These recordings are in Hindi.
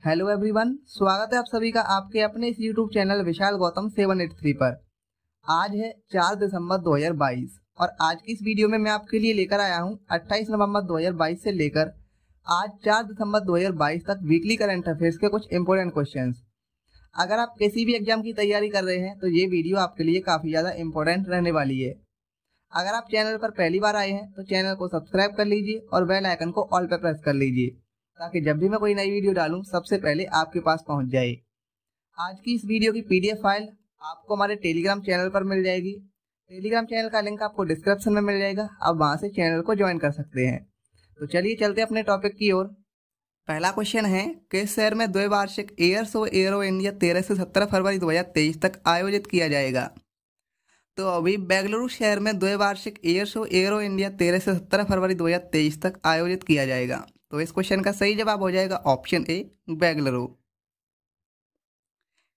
हेलो एवरीवन, स्वागत है आप सभी का आपके अपने इस यूट्यूब चैनल विशाल गौतम 783 पर। आज है 4 दिसंबर 2022 और आज की इस वीडियो में मैं आपके लिए लेकर आया हूं 28 नवंबर 2022 से लेकर आज 4 दिसंबर 2022 तक वीकली करंट अफेयर्स के कुछ इंपॉर्टेंट क्वेश्चंस। अगर आप किसी भी एग्जाम की तैयारी कर रहे हैं तो ये वीडियो आपके लिए काफ़ी ज़्यादा इंपॉर्टेंट रहने वाली है। अगर आप चैनल पर पहली बार आए हैं तो चैनल को सब्सक्राइब कर लीजिए और बेल आइकन को ऑल पर प्रेस कर लीजिए ताकि जब भी मैं कोई नई वीडियो डालूं सबसे पहले आपके पास पहुंच जाए। आज की इस वीडियो की पीडीएफ फाइल आपको हमारे टेलीग्राम चैनल पर मिल जाएगी। टेलीग्राम चैनल का लिंक आपको डिस्क्रिप्शन में मिल जाएगा, आप वहां से चैनल को ज्वाइन कर सकते हैं। तो चलिए चलते अपने टॉपिक की ओर। पहला क्वेश्चन है, किस शहर में द्विवार्षिक एयर शो एरो इंडिया 13 से 17 फरवरी 2023 तक आयोजित किया जाएगा? तो अभी बेंगलुरु शहर में द्विवार्षिक एयर शो एरो इंडिया 13 से 17 फरवरी 2023 तक आयोजित किया जाएगा। तो इस क्वेश्चन का सही जवाब हो जाएगा ऑप्शन ए, बेंगलुरु।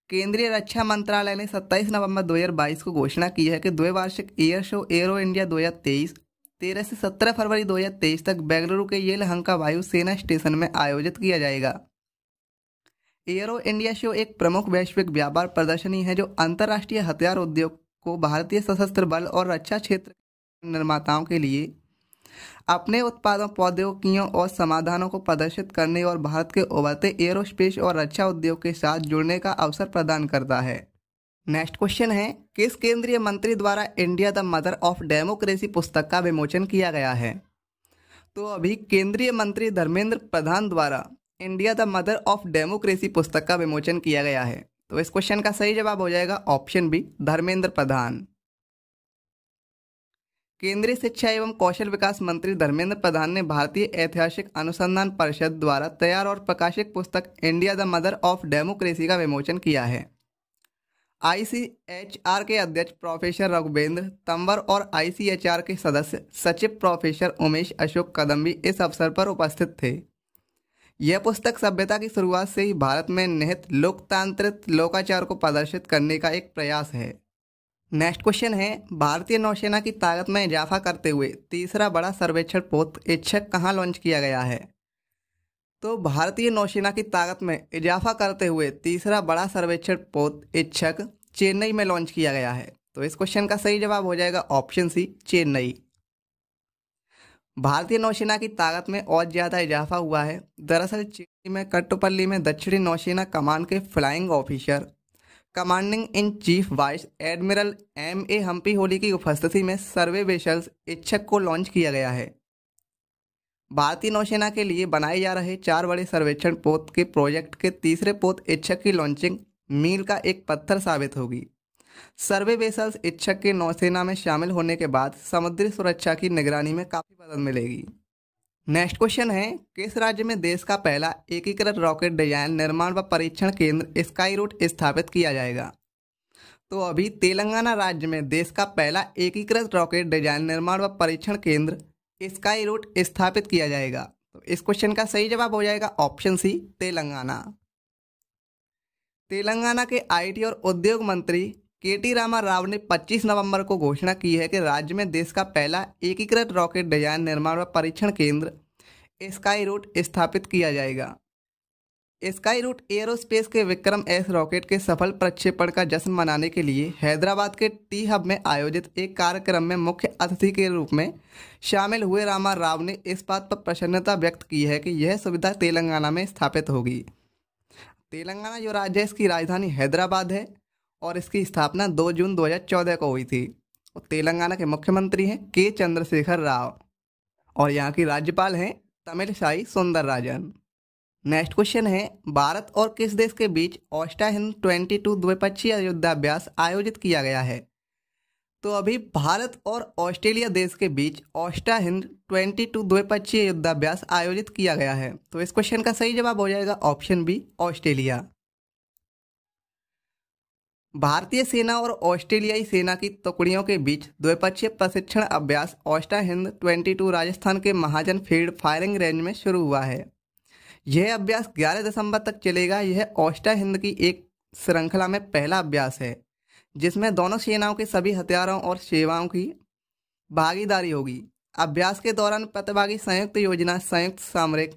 केंद्रीय रक्षा मंत्रालय ने 27 नवंबर 2022 को घोषणा की है कि द्विवार्षिक एयर शो एरो इंडिया 2023 13 से 17 फरवरी 2023 तक बेंगलुरु के येलहंका वायु सेना स्टेशन में आयोजित किया जाएगा। एरो इंडिया शो एक प्रमुख वैश्विक व्यापार प्रदर्शनी है जो अंतर्राष्ट्रीय हथियार उद्योग को भारतीय सशस्त्र बल और रक्षा क्षेत्र निर्माताओं के लिए अपने उत्पादों, प्रौद्योगिकियों और समाधानों को प्रदर्शित करने और भारत के उभरते एरोस्पेस और रक्षा उद्योग के साथ जुड़ने का अवसर प्रदान करता है। नेक्स्ट क्वेश्चन है, किस केंद्रीय मंत्री द्वारा India the mother of democracy पुस्तक का विमोचन किया गया है? तो अभी केंद्रीय मंत्री धर्मेंद्र प्रधान द्वारा India the mother of democracy पुस्तक का विमोचन किया गया है। तो इस क्वेश्चन का सही जवाब हो जाएगा ऑप्शन बी, धर्मेंद्र प्रधान। केंद्रीय शिक्षा एवं कौशल विकास मंत्री धर्मेंद्र प्रधान ने भारतीय ऐतिहासिक अनुसंधान परिषद द्वारा तैयार और प्रकाशित पुस्तक India the mother of democracy का विमोचन किया है। ICHR के अध्यक्ष प्रोफेसर रघुवेंद्र तंवर और ICHR के सदस्य सचिव प्रोफेसर उमेश अशोक कदम भी इस अवसर पर उपस्थित थे। यह पुस्तक सभ्यता की शुरुआत से ही भारत में निहित लोकतांत्रिक लोकाचार को प्रदर्शित करने का एक प्रयास है। नेक्स्ट क्वेश्चन है, भारतीय नौसेना की ताकत में इजाफा करते हुए तीसरा बड़ा सर्वेक्षण पोत इच्छक कहाँ लॉन्च किया गया है? तो भारतीय नौसेना की ताकत में इजाफा करते हुए तीसरा बड़ा सर्वेक्षण पोत इच्छक चेन्नई में लॉन्च किया गया है। तो इस क्वेश्चन का सही जवाब हो जाएगा ऑप्शन सी, चेन्नई। भारतीय नौसेना की ताकत में और ज़्यादा इजाफा हुआ है। दरअसल चेन्नई में कट्टुपल्ली में दक्षिणी नौसेना कमान के flying officer commanding in chief vice admiral MA Hampiholi की उपस्थिति में सर्वे वेसल्स इच्छक को लॉन्च किया गया है। भारतीय नौसेना के लिए बनाए जा रहे 4 बड़े सर्वेक्षण पोत के प्रोजेक्ट के तीसरे पोत इच्छक की लॉन्चिंग मील का एक पत्थर साबित होगी। सर्वे वेसल्स इच्छक के नौसेना में शामिल होने के बाद समुद्री सुरक्षा की निगरानी में काफ़ी मदद मिलेगी। नेक्स्ट क्वेश्चन है, किस राज्य में देश का पहला एकीकृत रॉकेट डिजाइन, निर्माण व परीक्षण केंद्र स्काई रूट स्थापित किया जाएगा? तो अभी तेलंगाना राज्य में देश का पहला एकीकृत रॉकेट डिजाइन, निर्माण व परीक्षण केंद्र स्काई रूट स्थापित किया जाएगा। तो इस क्वेश्चन का सही जवाब हो जाएगा ऑप्शन सी, तेलंगाना। तेलंगाना के IT और उद्योग मंत्री KT रामा राव ने 25 नवंबर को घोषणा की है कि राज्य में देश का पहला एकीकृत रॉकेट डिजाइन, निर्माण व परीक्षण केंद्र स्काई रूट स्थापित किया जाएगा। स्काई रूट एरोस्पेस के विक्रम S रॉकेट के सफल प्रक्षेपण का जश्न मनाने के लिए हैदराबाद के टी हब में आयोजित एक कार्यक्रम में मुख्य अतिथि के रूप में शामिल हुए रामा राव ने इस बात पर प्रसन्नता व्यक्त की है कि यह सुविधा तेलंगाना में स्थापित होगी। तेलंगाना जो राज्य है इसकी राजधानी हैदराबाद है और इसकी स्थापना 2 जून 2014 को हुई थी। और तेलंगाना के मुख्यमंत्री हैं K चंद्रशेखर राव और यहाँ की राज्यपाल हैं तमिलसाई सुंदरराजन। नेक्स्ट क्वेश्चन है, भारत और किस देश के बीच ऑस्टा हिंद 22 द्विपक्षीय युद्धाभ्यास आयोजित किया गया है? तो अभी भारत और ऑस्ट्रेलिया देश के बीच ऑस्टा हिंद 22 द्विपक्षीय युद्धाभ्यास आयोजित किया गया है। तो इस क्वेश्चन का सही जवाब हो जाएगा ऑप्शन बी, ऑस्ट्रेलिया। भारतीय सेना और ऑस्ट्रेलियाई सेना की टुकड़ियों के बीच द्विपक्षीय प्रशिक्षण अभ्यास ऑस्टा हिंद 22 राजस्थान के महाजन फील्ड फायरिंग रेंज में शुरू हुआ है। यह अभ्यास 11 दिसंबर तक चलेगा। यह ऑस्टा हिंद की एक श्रृंखला में पहला अभ्यास है जिसमें दोनों सेनाओं के सभी हथियारों और सेवाओं की भागीदारी होगी। अभ्यास के दौरान प्रतिभागी संयुक्त योजना, संयुक्त सामरिक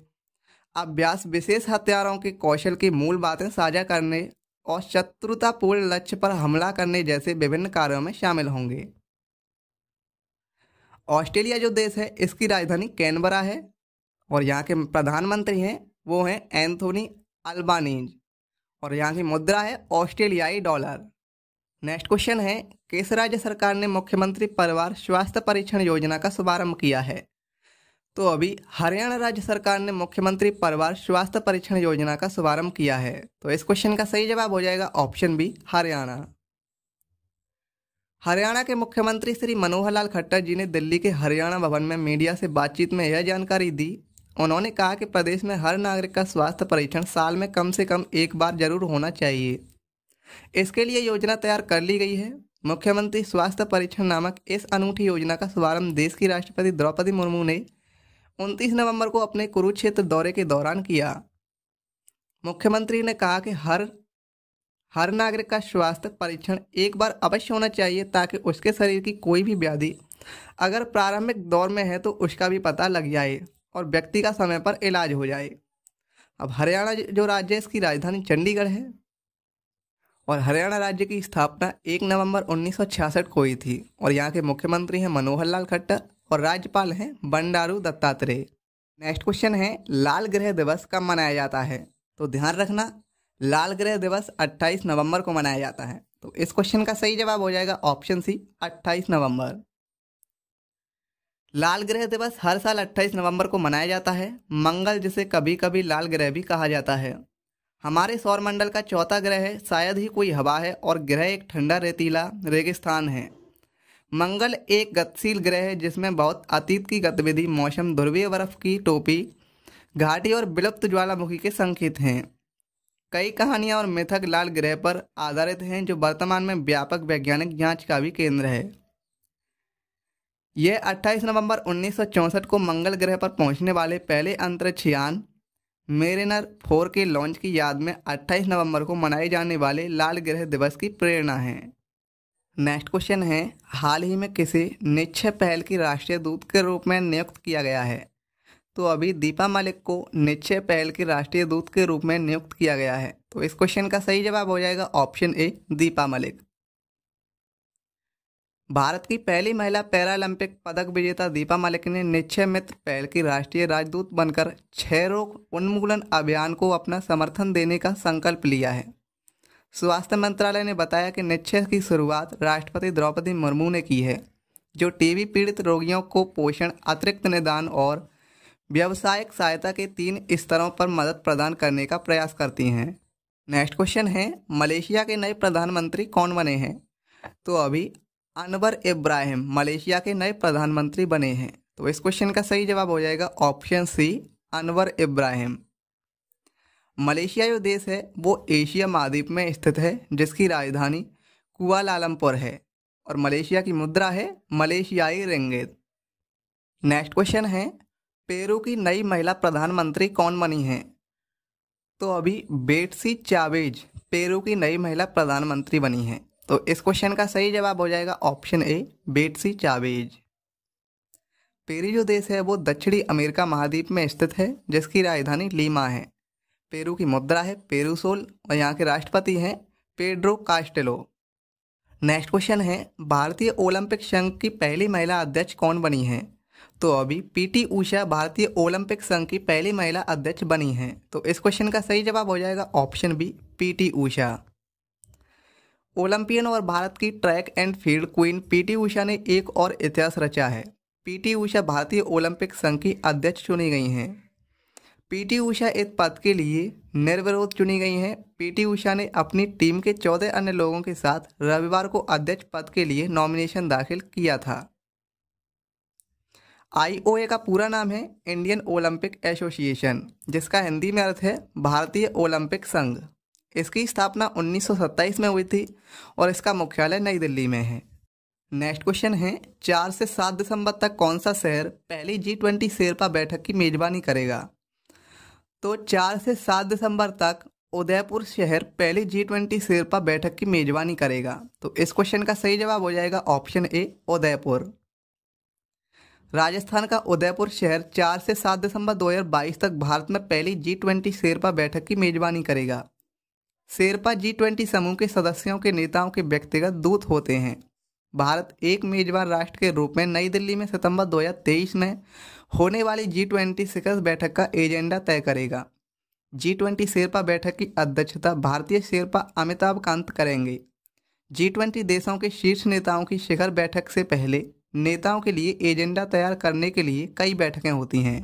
अभ्यास विशेष हथियारों के कौशल की मूल बातें साझा करने और शत्रुतापूर्ण लक्ष्य पर हमला करने जैसे विभिन्न कार्यों में शामिल होंगे। ऑस्ट्रेलिया जो देश है इसकी राजधानी कैनबरा है और यहाँ के प्रधानमंत्री हैं वो हैं एंथोनी अल्बानीज और यहाँ की मुद्रा है ऑस्ट्रेलियाई डॉलर। नेक्स्ट क्वेश्चन है, किस राज्य सरकार ने मुख्यमंत्री परिवार स्वास्थ्य परीक्षण योजना का शुभारंभ किया है? तो अभी हरियाणा राज्य सरकार ने मुख्यमंत्री परिवार स्वास्थ्य परीक्षण योजना का शुभारंभ किया है। तो इस क्वेश्चन का सही जवाब हो जाएगा ऑप्शन बी, हरियाणा। हरियाणा के मुख्यमंत्री श्री मनोहर लाल खट्टर जी ने दिल्ली के हरियाणा भवन में मीडिया से बातचीत में यह जानकारी दी। उन्होंने कहा कि प्रदेश में हर नागरिक का स्वास्थ्य परीक्षण साल में कम से कम एक बार जरूर होना चाहिए। इसके लिए योजना तैयार कर ली गई है। मुख्यमंत्री स्वास्थ्य परीक्षण नामक इस अनूठी योजना का शुभारंभ देश की राष्ट्रपति द्रौपदी मुर्मू ने 29 नवंबर को अपने कुरुक्षेत्र दौरे के दौरान किया। मुख्यमंत्री ने कहा कि हर नागरिक का स्वास्थ्य परीक्षण एक बार अवश्य होना चाहिए ताकि उसके शरीर की कोई भी व्याधि अगर प्रारंभिक दौर में है तो उसका भी पता लग जाए और व्यक्ति का समय पर इलाज हो जाए। अब हरियाणा जो राज्य है इसकी राजधानी चंडीगढ़ है और हरियाणा राज्य की स्थापना 1 नवंबर 1966 को हुई थी और यहाँ के मुख्यमंत्री हैं मनोहर लाल खट्टर और राज्यपाल हैं बंडारू दत्तात्रेय। नेक्स्ट क्वेश्चन है, लाल ग्रह दिवस कब मनाया जाता है? तो ध्यान रखना, लाल ग्रह दिवस 28 नवंबर को मनाया जाता है। तो इस क्वेश्चन का सही जवाब हो जाएगा ऑप्शन सी, 28 नवंबर। लाल ग्रह दिवस हर साल 28 नवंबर को मनाया जाता है। मंगल, जिसे कभी कभी लाल ग्रह भी कहा जाता है, हमारे सौरमंडल का चौथा ग्रह है। शायद ही कोई हवा है और ग्रह एक ठंडा रेतीला रेगिस्तान है। मंगल एक गतिशील ग्रह है जिसमें बहुत अतीत की गतिविधि, मौसम, ध्रुवीय बर्फ की टोपी, घाटी और विलुप्त ज्वालामुखी के संकेत हैं। कई कहानियां और मिथक लाल ग्रह पर आधारित हैं जो वर्तमान में व्यापक वैज्ञानिक जांच का भी केंद्र है। यह 28 नवंबर 1964 को मंगल ग्रह पर पहुंचने वाले पहले अंतरिक्ष यान मेरिनर 4 के लॉन्च की याद में 28 नवंबर को मनाए जाने वाले लाल ग्रह दिवस की प्रेरणा है। नेक्स्ट क्वेश्चन है, हाल ही में किसे निश्चय पहल की राष्ट्रीय दूत के रूप में नियुक्त किया गया है? तो अभी दीपा मलिक को निश्चय पहल की राष्ट्रीय दूत के रूप में नियुक्त किया गया है। तो इस क्वेश्चन का सही जवाब हो जाएगा ऑप्शन ए, दीपा मलिक। भारत की पहली महिला पैरालंपिक पदक विजेता दीपा मलिक ने निश्चय मित्र पहल की राष्ट्रीय राजदूत बनकर क्षय रोग उन्मूलन अभियान को अपना समर्थन देने का संकल्प लिया है। स्वास्थ्य मंत्रालय ने बताया कि निश्चय की शुरुआत राष्ट्रपति द्रौपदी मुर्मू ने की है, जो टीबी पीड़ित रोगियों को पोषण, अतिरिक्त निदान और व्यावसायिक सहायता के 3 स्तरों पर मदद प्रदान करने का प्रयास करती हैं। नेक्स्ट क्वेश्चन है, मलेशिया के नए प्रधानमंत्री कौन बने हैं? तो अभी अनवर इब्राहिम मलेशिया के नए प्रधानमंत्री बने हैं। तो इस क्वेश्चन का सही जवाब हो जाएगा option C, Anwar Ibrahim. Malaysia जो देश है वो एशिया महाद्वीप में स्थित है जिसकी राजधानी कुआलालंपुर है और मलेशिया की मुद्रा है मलेशियाई रिंगित। नेक्स्ट क्वेश्चन है, पेरू की नई महिला प्रधानमंत्री कौन बनी है? तो अभी बेट्सी चावेज पेरू की नई महिला प्रधानमंत्री बनी है। तो इस क्वेश्चन का सही जवाब हो जाएगा option A, Betsy Chavez. Peru जो देश है वो दक्षिणी अमेरिका महाद्वीप में स्थित है जिसकी राजधानी लीमा है। पेरू की मुद्रा है पेरूसोल और यहाँ के राष्ट्रपति हैं पेड्रो कास्टेलो। नेक्स्ट क्वेश्चन है, भारतीय ओलंपिक संघ की पहली महिला अध्यक्ष कौन बनी है? तो अभी पीटी उषा भारतीय ओलंपिक संघ की पहली महिला अध्यक्ष बनी हैं। तो इस क्वेश्चन का सही जवाब हो जाएगा option B, PT Usha. Olympian और भारत की track and field queen PT Usha ने एक और इतिहास रचा है। पीटी उषा भारतीय ओलंपिक संघ की अध्यक्ष चुनी गई हैं। पीटी उषा इस पद के लिए निर्विरोध चुनी गई हैं। पीटी उषा ने अपनी टीम के 14 अन्य लोगों के साथ रविवार को अध्यक्ष पद के लिए नॉमिनेशन दाखिल किया था। आईओए का पूरा नाम है इंडियन ओलंपिक एसोसिएशन, जिसका हिंदी में अर्थ है भारतीय ओलंपिक संघ। इसकी स्थापना 1927 में हुई थी और इसका मुख्यालय नई दिल्ली में है। नेक्स्ट क्वेश्चन है, 4 से 7 दिसंबर तक कौन सा शहर पहली G20 शेरपा बैठक की मेजबानी करेगा? तो 4 से 7 दिसंबर तक उदयपुर शहर पहली G20 शेरपा बैठक की मेजबानी करेगा। तो इस क्वेश्चन का सही जवाब हो जाएगा ऑप्शन ए, उदयपुर। राजस्थान का उदयपुर शहर 4 से 7 दिसंबर 2022 तक भारत में पहली G20 शेरपा बैठक की मेजबानी करेगा। शेरपा G20 समूह के सदस्यों के नेताओं के व्यक्तिगत दूत होते हैं। भारत एक मेजबान राष्ट्र के रूप में नई दिल्ली में सितंबर 2023 में होने वाली G20 शिखर बैठक का एजेंडा तय करेगा। G20 शेरपा बैठक की अध्यक्षता भारतीय शेरपा अमिताभ कांत करेंगे। G20 देशों के शीर्ष नेताओं की शिखर बैठक से पहले नेताओं के लिए एजेंडा तैयार करने के लिए कई बैठकें होती हैं।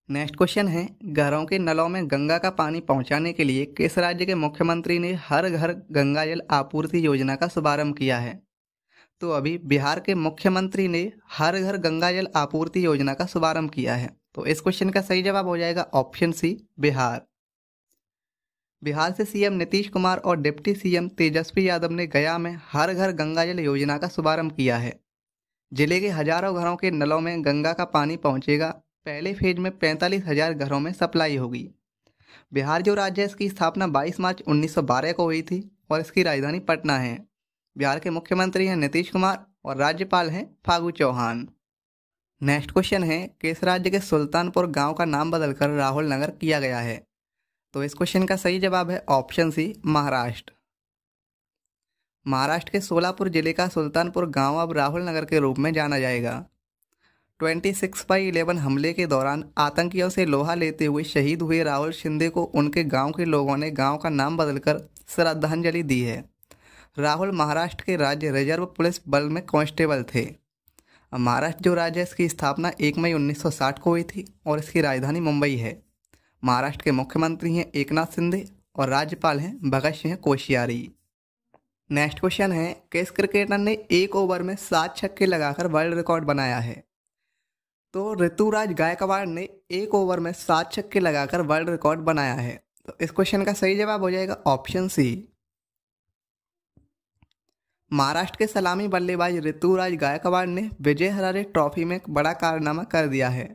नेक्स्ट क्वेश्चन है, घरों के नलों में गंगा का पानी पहुंचाने के लिए किस राज्य के मुख्यमंत्री ने हर घर गंगा जल आपूर्ति योजना का शुभारंभ किया है? तो अभी बिहार के मुख्यमंत्री ने हर घर गंगा जल आपूर्ति योजना का शुभारंभ किया है। तो इस क्वेश्चन का सही जवाब हो जाएगा ऑप्शन सी, बिहार। बिहार से सीएम नीतीश कुमार और डिप्टी सीएम तेजस्वी यादव ने गया में हर घर गंगा जल योजना का शुभारंभ किया है। जिले के हजारों घरों के नलों में गंगा का पानी पहुंचेगा। पहले फेज में 45,000 घरों में सप्लाई होगी। बिहार जो राज्य है, इसकी स्थापना 22 मार्च 1912 को हुई थी और इसकी राजधानी पटना है। बिहार के मुख्यमंत्री हैं नीतीश कुमार और राज्यपाल हैं फागू चौहान। नेक्स्ट क्वेश्चन है, किस राज्य के सुल्तानपुर गांव का नाम बदलकर राहुल नगर किया गया है? तो इस क्वेश्चन का सही जवाब है ऑप्शन सी, महाराष्ट्र। महाराष्ट्र के सोलापुर जिले का सुल्तानपुर गांव अब राहुल नगर के रूप में जाना जाएगा। 26/11 हमले के दौरान आतंकियों से लोहा लेते हुए शहीद हुए राहुल शिंदे को उनके गांव के लोगों ने गांव का नाम बदलकर श्रद्धांजलि दी है। राहुल महाराष्ट्र के राज्य रिजर्व पुलिस बल में कांस्टेबल थे। महाराष्ट्र जो राज्य है, इसकी स्थापना 1 मई 1960 को हुई थी और इसकी राजधानी मुंबई है। महाराष्ट्र के मुख्यमंत्री हैं एकनाथ शिंदे और राज्यपाल हैं भगत सिंह कोश्यारी। नेक्स्ट क्वेश्चन है, किस क्रिकेटर ने एक ओवर में 7 छक्के लगाकर वर्ल्ड रिकॉर्ड बनाया है? तो ऋतुराज गायकवाड़ ने एक ओवर में 7 छक्के लगाकर वर्ल्ड रिकॉर्ड बनाया है। तो इस क्वेश्चन का सही जवाब हो जाएगा ऑप्शन सी। महाराष्ट्र के सलामी बल्लेबाज ऋतुराज गायकवाड़ ने विजय हजारे ट्रॉफी में एक बड़ा कारनामा कर दिया है।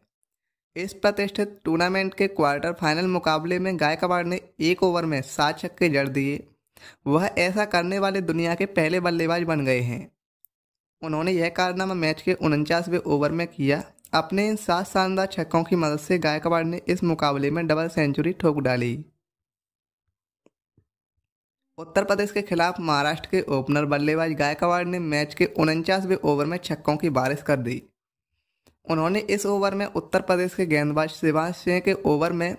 इस प्रतिष्ठित टूर्नामेंट के क्वार्टर फाइनल मुकाबले में गायकवाड़ ने एक ओवर में 7 छक्के जड़ दिए। वह ऐसा करने वाले दुनिया के पहले बल्लेबाज बन गए हैं। उन्होंने यह कारनामा मैच के 49वें ओवर में किया। अपने इन 7 शानदार छक्कों की मदद से गायकवाड़ ने इस मुकाबले में डबल सेंचुरी ठोक डाली। उत्तर प्रदेश के खिलाफ महाराष्ट्र के ओपनर बल्लेबाज गायकवाड़ ने मैच के 49वें ओवर में छक्कों की बारिश कर दी। उन्होंने इस ओवर में उत्तर प्रदेश के गेंदबाज शिवराज सिंह के ओवर में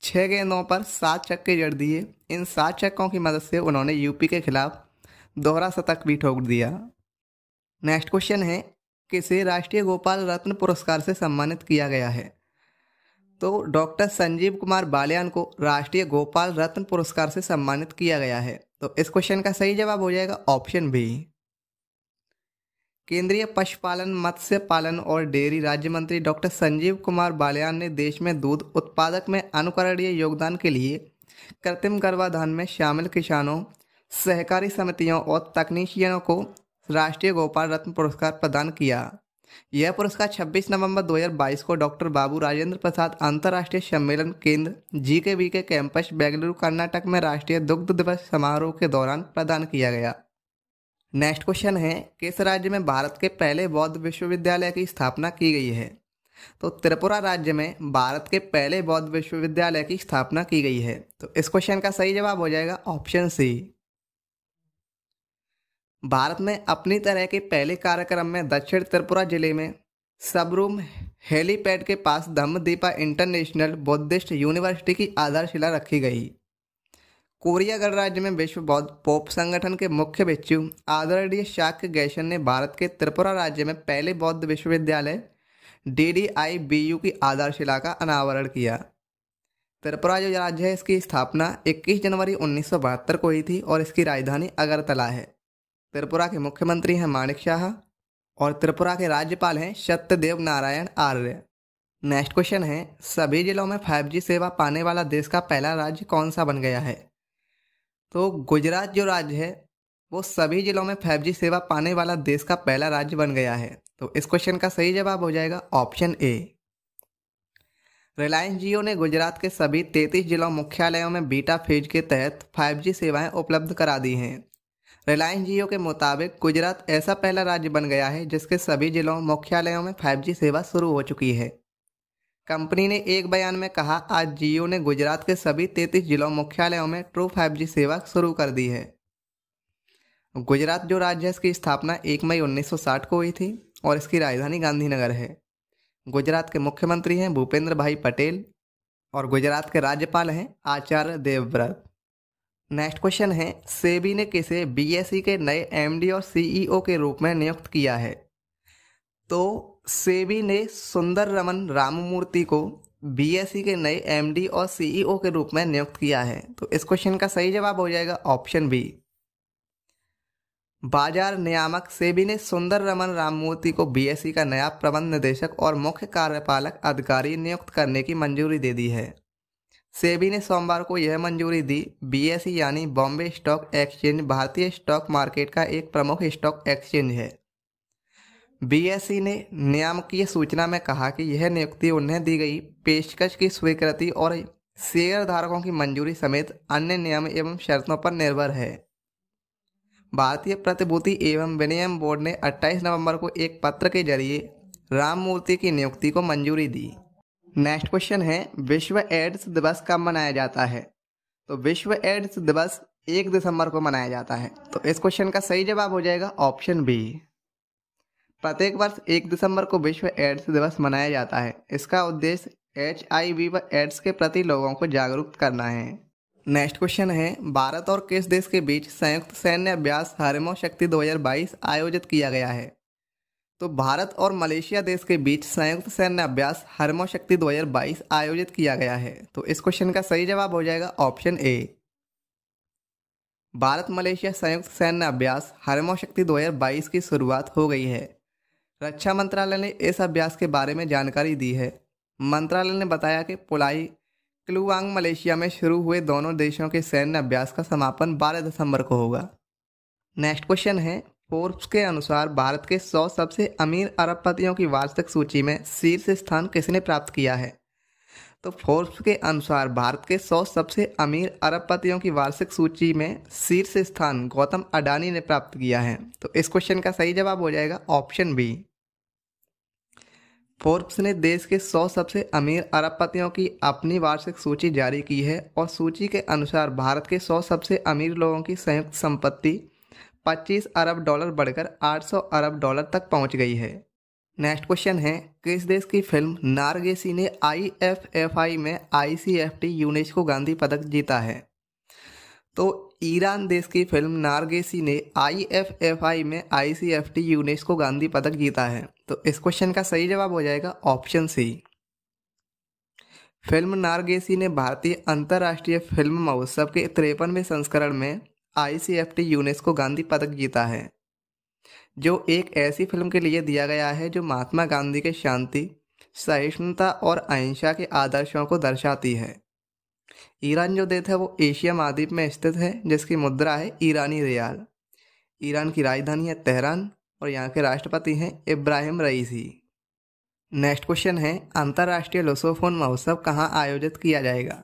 6 गेंदों पर 7 छक्के जड़ दिए। इन 7 छक्कों की मदद से उन्होंने यूपी के खिलाफ दोहरा शतक भी ठोक दिया। नेक्स्ट क्वेश्चन है, किसे राष्ट्रीय गोपाल रत्न पुरस्कार से सम्मानित किया गया है? तो डॉक्टर संजीव कुमार बालियान को राष्ट्रीय गोपाल रत्न पुरस्कार से सम्मानित किया गया है। तो इस क्वेश्चन का सही जवाब हो जाएगा ऑप्शन बी। केंद्रीय पशुपालन, मत्स्य पालन और डेयरी राज्य मंत्री डॉक्टर संजीव कुमार बालियान ने देश में दूध उत्पादक में अनुकरणीय योगदान के लिए कृत्रिम गर्भाधान में शामिल किसानों, सहकारी समितियों और तकनीशियनों को राष्ट्रीय गोपाल रत्न पुरस्कार प्रदान किया। यह पुरस्कार 26 नवंबर 2022 को डॉक्टर बाबू राजेंद्र प्रसाद अंतर्राष्ट्रीय सम्मेलन केंद्र GKV के कैंपस बेंगलुरु कर्नाटक में राष्ट्रीय दुग्ध दिवस समारोह के दौरान प्रदान किया गया। नेक्स्ट क्वेश्चन है, किस राज्य में भारत के पहले बौद्ध विश्वविद्यालय की स्थापना की गई है? तो त्रिपुरा राज्य में भारत के पहले बौद्ध विश्वविद्यालय की स्थापना की गई है। तो इस क्वेश्चन का सही जवाब हो जाएगा ऑप्शन सी। भारत में अपनी तरह के पहले कार्यक्रम में दक्षिण त्रिपुरा जिले में सबरूम हेलीपैड के पास धम्मदीपा इंटरनेशनल बुद्धिस्ट यूनिवर्सिटी की आधारशिला रखी गई। कोरिया गणराज्य में विश्व बौद्ध पोप संगठन के मुख्य भिक्षु आदरणीय शाक्य गैशन ने भारत के त्रिपुरा राज्य में पहले बौद्ध विश्वविद्यालय DDIBU की आधारशिला का अनावरण किया। त्रिपुरा जो राज्य है, इसकी स्थापना 21 जनवरी 1972 को हुई थी और इसकी राजधानी अगरतला है। त्रिपुरा के मुख्यमंत्री हैं माणिक शाह और त्रिपुरा के राज्यपाल हैं सत्यदेव नारायण आर्य। नेक्स्ट क्वेश्चन है, सभी जिलों में 5G सेवा पाने वाला देश का पहला राज्य कौन सा बन गया है? तो गुजरात जो राज्य है वो सभी जिलों में 5G सेवा पाने वाला देश का पहला राज्य बन गया है। तो इस क्वेश्चन का सही जवाब हो जाएगा ऑप्शन ए। रिलायंस जियो ने गुजरात के सभी 33 जिलों मुख्यालयों में बीटा फेज के तहत 5G सेवाएं उपलब्ध करा दी हैं। रिलायंस जियो के मुताबिक गुजरात ऐसा पहला राज्य बन गया है जिसके सभी जिलों मुख्यालयों में 5G सेवा शुरू हो चुकी है। कंपनी ने एक बयान में कहा, आज जियो ने गुजरात के सभी 33 जिलों मुख्यालयों में ट्रू 5G सेवा शुरू कर दी है। गुजरात जो राज्य है इसकी स्थापना 1 मई 1960 को हुई थी और इसकी राजधानी गांधीनगर है। गुजरात के मुख्यमंत्री हैं भूपेंद्र भाई पटेल और गुजरात के राज्यपाल हैं आचार्य देवव्रत। नेक्स्ट क्वेश्चन है, सेबी ने किसे बीएसई के नए एमडी और सीईओ के रूप में नियुक्त किया है? तो सेबी ने सुंदर रमन राममूर्ति को बीएसई के नए एमडी और सीईओ के रूप में नियुक्त किया है। तो इस क्वेश्चन का सही जवाब हो जाएगा ऑप्शन बी। बाजार नियामक सेबी ने सुंदर रमन राममूर्ति को बीएसई का नया प्रबंध निदेशक और मुख्य कार्यपालक अधिकारी नियुक्त करने की मंजूरी दे दी है। सेबी ने सोमवार को यह मंजूरी दी। बीएसई यानी बॉम्बे स्टॉक एक्सचेंज भारतीय स्टॉक मार्केट का एक प्रमुख स्टॉक एक्सचेंज है। बीएसई ने नियामकीय सूचना में कहा कि यह नियुक्ति उन्हें दी गई पेशकश की स्वीकृति और शेयर धारकों की मंजूरी समेत अन्य नियम एवं शर्तों पर निर्भर है। भारतीय प्रतिभूति एवं विनिमय बोर्ड ने 28 नवंबर को एक पत्र के जरिए राममूर्ति की नियुक्ति को मंजूरी दी। नेक्स्ट क्वेश्चन है, विश्व एड्स दिवस कब मनाया जाता है? तो विश्व एड्स दिवस 1 दिसंबर को मनाया जाता है। तो इस क्वेश्चन का सही जवाब हो जाएगा ऑप्शन बी। प्रत्येक वर्ष 1 दिसंबर को विश्व एड्स दिवस मनाया जाता है। इसका उद्देश्य HIV व एड्स के प्रति लोगों को जागरूक करना है। नेक्स्ट क्वेश्चन है, भारत और किस देश के बीच संयुक्त सैन्य अभ्यास हरमो शक्ति 2022 आयोजित किया गया है? तो भारत और मलेशिया देश के बीच संयुक्त सैन्य अभ्यास हरमो शक्ति 2022 आयोजित किया गया है। तो इस क्वेश्चन का सही जवाब हो जाएगा ऑप्शन ए। भारत मलेशिया संयुक्त सैन्य अभ्यास हरमो शक्ति 2022 की शुरुआत हो गई है। रक्षा मंत्रालय ने इस अभ्यास के बारे में जानकारी दी है। मंत्रालय ने बताया कि पुलाई क्लुवांग मलेशिया में शुरू हुए दोनों देशों के सैन्य अभ्यास का समापन 12 दिसंबर को होगा। नेक्स्ट क्वेश्चन है, फोर्ब्स के अनुसार भारत के 100 सबसे अमीर अरबपतियों की वार्षिक सूची में शीर्ष स्थान किसने प्राप्त किया है? तो फोर्ब्स के अनुसार भारत के 100 सबसे अमीर अरबपतियों की वार्षिक सूची में शीर्ष स्थान गौतम अडानी ने प्राप्त किया है। तो इस क्वेश्चन का सही जवाब हो जाएगा ऑप्शन बी। फोर्ब्स ने देश के 100 सबसे अमीर अरबपतियों की अपनी वार्षिक सूची जारी की है और सूची के अनुसार भारत के 100 सबसे अमीर लोगों की संयुक्त संपत्ति 25 अरब डॉलर बढ़कर 800 अरब डॉलर तक पहुंच गई है। नेक्स्ट क्वेश्चन है, किस देश की फिल्म नारगेसी ने IFFI में ICFT यूनेस्को गांधी पदक जीता है? तो ईरान देश की फिल्म नारगेसी ने IFFI में ICFT यूनेस्को गांधी पदक जीता है। तो इस क्वेश्चन का सही जवाब हो जाएगा ऑप्शन सी। फिल्म नारगेसी ने भारतीय अंतर्राष्ट्रीय फिल्म महोत्सव के 53वें संस्करण में ICFT यूनेस्को गांधी पदक जीता है, जो एक ऐसी फिल्म के लिए दिया गया है जो महात्मा गांधी के शांति, सहिष्णुता और अहिंसा के आदर्शों को दर्शाती है। ईरान जो देश है वो एशिया महाद्वीप में स्थित है, जिसकी मुद्रा है ईरानी रियाल। ईरान की राजधानी है तेहरान और यहाँ के राष्ट्रपति हैं इब्राहिम रईसी। नेक्स्ट क्वेश्चन है, अंतर्राष्ट्रीय लुसोफोन महोत्सव कहाँ आयोजित किया जाएगा?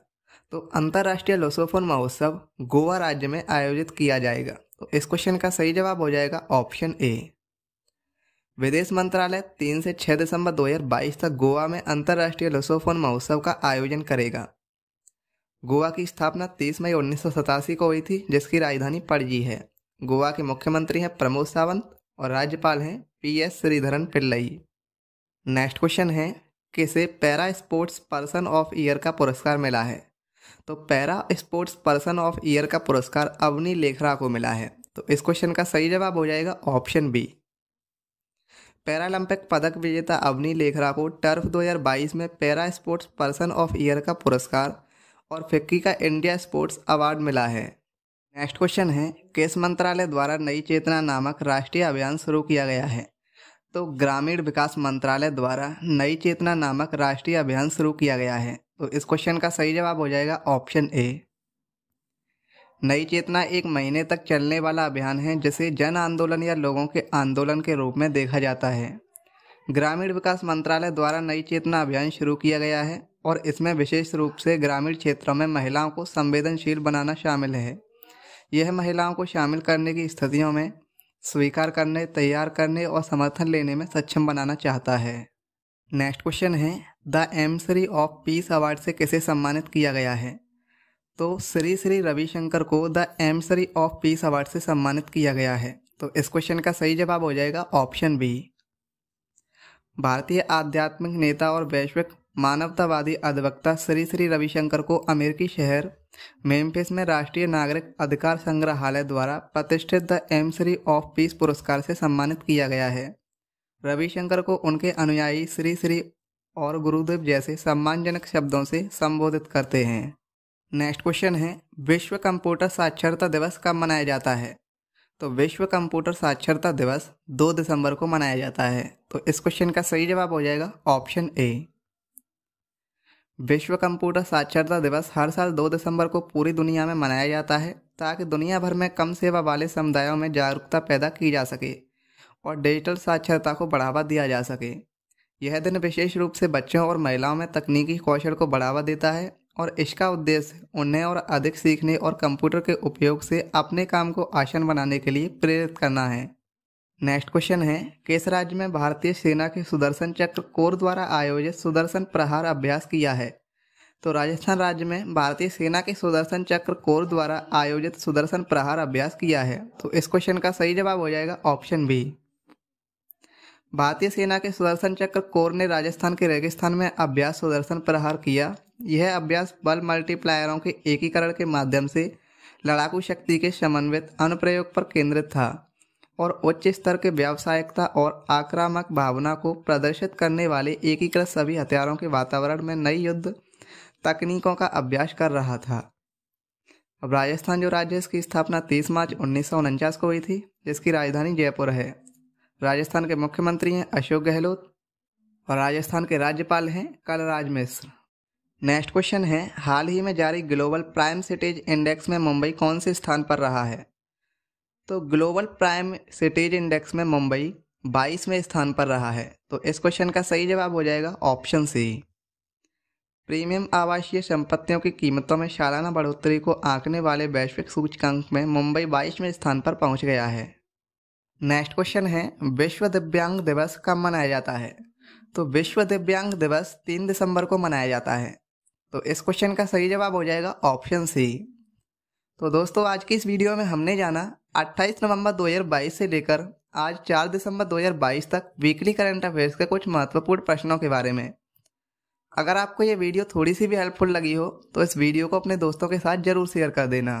तो अंतर्राष्ट्रीय लुसोफोन महोत्सव गोवा राज्य में आयोजित किया जाएगा। तो इस क्वेश्चन का सही जवाब हो जाएगा ऑप्शन ए। विदेश मंत्रालय 3 से 6 दिसंबर 2022 तक गोवा में अंतर्राष्ट्रीय लुसोफोन महोत्सव का आयोजन करेगा। गोवा की स्थापना 30 मई 1987 को हुई थी, जिसकी राजधानी पणजी है। गोवा के मुख्यमंत्री हैं प्रमोद सावंत और राज्यपाल हैं PS Sreedharan Pillai. Next question है, किसे para sports person of year का पुरस्कार मिला है? तो para sports person of year का पुरस्कार अवनी लेखरा को मिला है। तो इस क्वेश्चन का सही जवाब हो जाएगा ऑप्शन बी। पैरालंपिक पदक विजेता अवनी लेखरा को टर्फ 2022 में para sports person of year का पुरस्कार और फिक्की का इंडिया स्पोर्ट्स अवार्ड मिला है। नेक्स्ट क्वेश्चन है, किस मंत्रालय द्वारा नई चेतना नामक राष्ट्रीय अभियान शुरू किया गया है? तो ग्रामीण विकास मंत्रालय द्वारा नई चेतना नामक राष्ट्रीय अभियान शुरू किया गया है। तो इस क्वेश्चन का सही जवाब हो जाएगा ऑप्शन ए। नई चेतना एक महीने तक चलने वाला अभियान है, जिसे जन आंदोलन या लोगों के आंदोलन के रूप में देखा जाता है। ग्रामीण विकास मंत्रालय द्वारा नई चेतना अभियान शुरू किया गया है और इसमें विशेष रूप से ग्रामीण क्षेत्रों में महिलाओं को संवेदनशील बनाना शामिल है। यह महिलाओं को शामिल करने की स्थितियों में स्वीकार करने, तैयार करने और समर्थन लेने में सक्षम बनाना चाहता है। नेक्स्ट क्वेश्चन है, द एमसरी ऑफ पीस अवार्ड से किसे सम्मानित किया गया है? तो श्री श्री रविशंकर को द एमसरी ऑफ पीस अवार्ड से सम्मानित किया गया है। तो इस क्वेश्चन का सही जवाब हो जाएगा ऑप्शन बी। भारतीय आध्यात्मिक नेता और वैश्विक मानवतावादी अधिवक्ता श्री श्री रविशंकर को अमेरिकी शहर मेम्फिस में राष्ट्रीय नागरिक अधिकार संग्रहालय द्वारा प्रतिष्ठित द एमसरी ऑफ पीस पुरस्कार से सम्मानित किया गया है। रविशंकर को उनके अनुयायी श्री श्री और गुरुदेव जैसे सम्मानजनक शब्दों से संबोधित करते हैं। नेक्स्ट क्वेश्चन है, विश्व कंप्यूटर साक्षरता दिवस कब मनाया जाता है? तो विश्व कंप्यूटर साक्षरता दिवस 2 दिसंबर को मनाया जाता है। तो इस क्वेश्चन का सही जवाब हो जाएगा ऑप्शन ए। विश्व कंप्यूटर साक्षरता दिवस हर साल 2 दिसंबर को पूरी दुनिया में मनाया जाता है ताकि दुनिया भर में कम सेवा वाले समुदायों में जागरूकता पैदा की जा सके और डिजिटल साक्षरता को बढ़ावा दिया जा सके। यह दिन विशेष रूप से बच्चों और महिलाओं में तकनीकी कौशल को बढ़ावा देता है और इसका उद्देश्य उन्हें और अधिक सीखने और कंप्यूटर के उपयोग से अपने काम को आसान बनाने के लिए प्रेरित करना है। नेक्स्ट क्वेश्चन है, किस राज्य में भारतीय सेना के सुदर्शन चक्र कोर द्वारा आयोजित सुदर्शन प्रहार अभ्यास किया है? तो राजस्थान राज्य में भारतीय सेना के सुदर्शन चक्र कोर द्वारा आयोजित सुदर्शन प्रहार अभ्यास किया है। तो इस क्वेश्चन का सही जवाब हो जाएगा ऑप्शन बी। भारतीय सेना के सुदर्शन चक्र कोर ने राजस्थान के रेगिस्तान में अभ्यास सुदर्शन प्रहार किया। यह अभ्यास बल मल्टीप्लायरों के एकीकरण के माध्यम से लड़ाकू शक्ति के समन्वित अनुप्रयोग पर केंद्रित था और उच्च स्तर के व्यावसायिकता और आक्रामक भावना को प्रदर्शित करने वाले एकीकृत सभी हथियारों के वातावरण में नई युद्ध तकनीकों का अभ्यास कर रहा था। अब राजस्थान जो राज्य है, इसकी स्थापना 30 मार्च 1949 को हुई थी, जिसकी राजधानी जयपुर है। राजस्थान के मुख्यमंत्री हैं अशोक गहलोत और राजस्थान के राज्यपाल हैं कलराज मिश्र। नेक्स्ट क्वेश्चन है, हाल ही में जारी ग्लोबल प्राइम सिटीज इंडेक्स में मुंबई कौन से स्थान पर रहा है? तो ग्लोबल प्राइम सिटीज इंडेक्स में मुंबई 22वें स्थान पर रहा है। तो इस क्वेश्चन का सही जवाब हो जाएगा ऑप्शन सी। प्रीमियम आवासीय संपत्तियों की कीमतों में सालाना बढ़ोतरी को आंकने वाले वैश्विक सूचकांक में मुंबई 22वें स्थान पर पहुंच गया है। नेक्स्ट क्वेश्चन है, विश्व दिव्यांग दिवस कब मनाया जाता है? तो विश्व दिव्यांग दिवस 3 दिसंबर को मनाया जाता है। तो इस क्वेश्चन का सही जवाब हो जाएगा ऑप्शन सी। तो दोस्तों, आज की इस वीडियो में हमने जाना 28 नवंबर 2022 से लेकर आज 4 दिसंबर 2022 तक वीकली करंट अफेयर्स के कुछ महत्वपूर्ण प्रश्नों के बारे में। अगर आपको ये वीडियो थोड़ी सी भी हेल्पफुल लगी हो तो इस वीडियो को अपने दोस्तों के साथ जरूर शेयर कर देना।